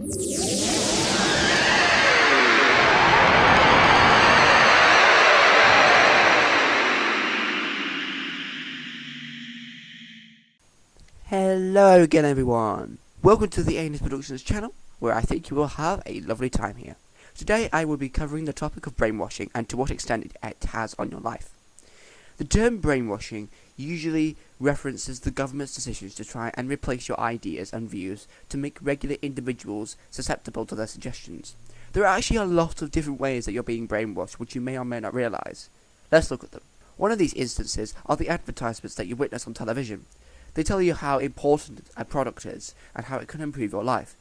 Hello again everyone, welcome to the Anus Productions channel, where I think you will have a lovely time here. Today I will be covering the topic of brainwashing and to what extent it has on your life. The term brainwashing usually references the government's decisions to try and replace your ideas and views to make regular individuals susceptible to their suggestions. There are actually a lot of different ways that you're being brainwashed which you may or may not realise. Let's look at them. One of these instances are the advertisements that you witness on television. They tell you how important a product is and how it can improve your life.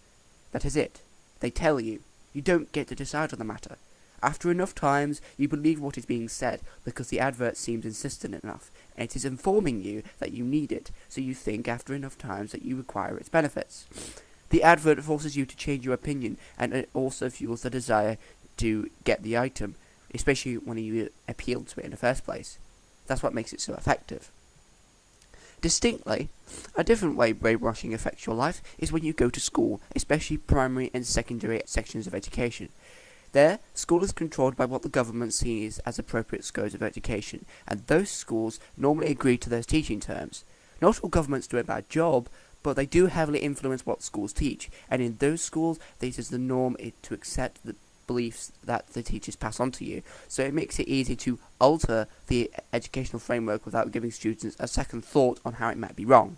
That is it. They tell you. You don't get to decide on the matter. After enough times, you believe what is being said because the advert seems insistent enough, and it is informing you that you need it, so you think after enough times that you require its benefits. The advert forces you to change your opinion, and it also fuels the desire to get the item, especially when you appeal to it in the first place. That's what makes it so effective. Distinctly, a different way brainwashing affects your life is when you go to school, especially primary and secondary sections of education. There, school is controlled by what the government sees as appropriate scopes of education, and those schools normally agree to those teaching terms. Not all governments do a bad job, but they do heavily influence what schools teach, and in those schools, this is the norm to accept the beliefs that the teachers pass on to you, so it makes it easy to alter the educational framework without giving students a second thought on how it might be wrong.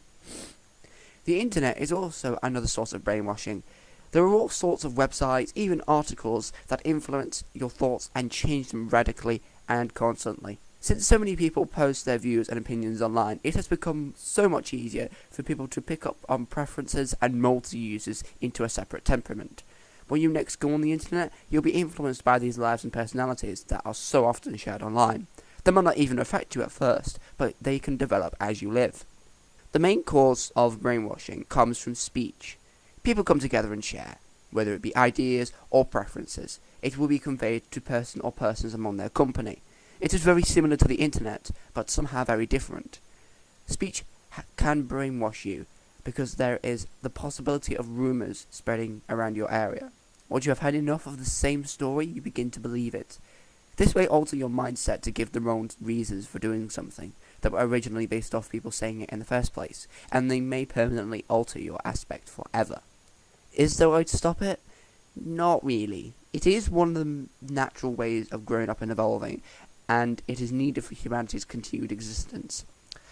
The internet is also another source of brainwashing. There are all sorts of websites, even articles, that influence your thoughts and change them radically and constantly. Since so many people post their views and opinions online, it has become so much easier for people to pick up on preferences and mold the users into a separate temperament. When you next go on the internet, you'll be influenced by these lives and personalities that are so often shared online. They might not even affect you at first, but they can develop as you live. The main cause of brainwashing comes from speech. People come together and share, whether it be ideas or preferences. It will be conveyed to person or persons among their company. It is very similar to the internet, but somehow very different. Speech can brainwash you, because there is the possibility of rumours spreading around your area. Once you have had enough of the same story, you begin to believe it. This may alter your mindset to give the wrong reasons for doing something that were originally based off people saying it in the first place, and they may permanently alter your aspect forever. Is there a way to stop it? Not really. It is one of the natural ways of growing up and evolving, and it is needed for humanity's continued existence.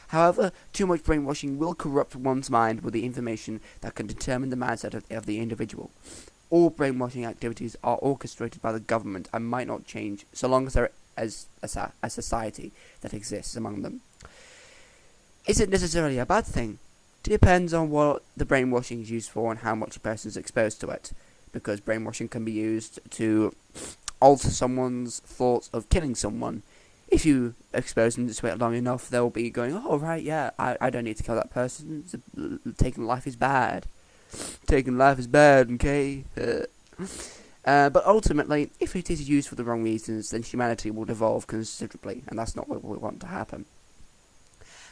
However, too much brainwashing will corrupt one's mind with the information that can determine the mindset of the individual. All brainwashing activities are orchestrated by the government and might not change so long as there is a society that exists among them. Is it necessarily a bad thing? It depends on what the brainwashing is used for and how much a person is exposed to it, because brainwashing can be used to alter someone's thoughts of killing someone. If you expose them to it long enough, they'll be going, oh right, yeah, I don't need to kill that person, taking life is bad. Taking life is bad, okay? But ultimately, if it is used for the wrong reasons, then humanity will devolve considerably, and that's not what we want to happen.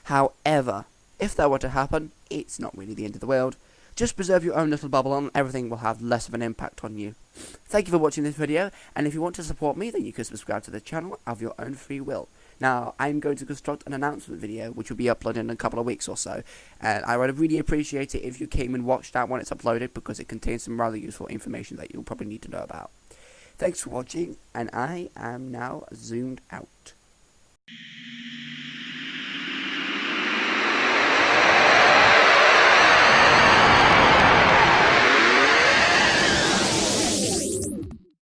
However, if that were to happen, it's not really the end of the world. Just preserve your own little bubble and everything will have less of an impact on you. Thank you for watching this video, and if you want to support me, then you can subscribe to the channel of your own free will. Now, I'm going to construct an announcement video, which will be uploaded in a couple of weeks or so, and I would really appreciate it if you came and watched that when it's uploaded, because it contains some rather useful information that you'll probably need to know about. Thanks for watching, and I am now zoomed out.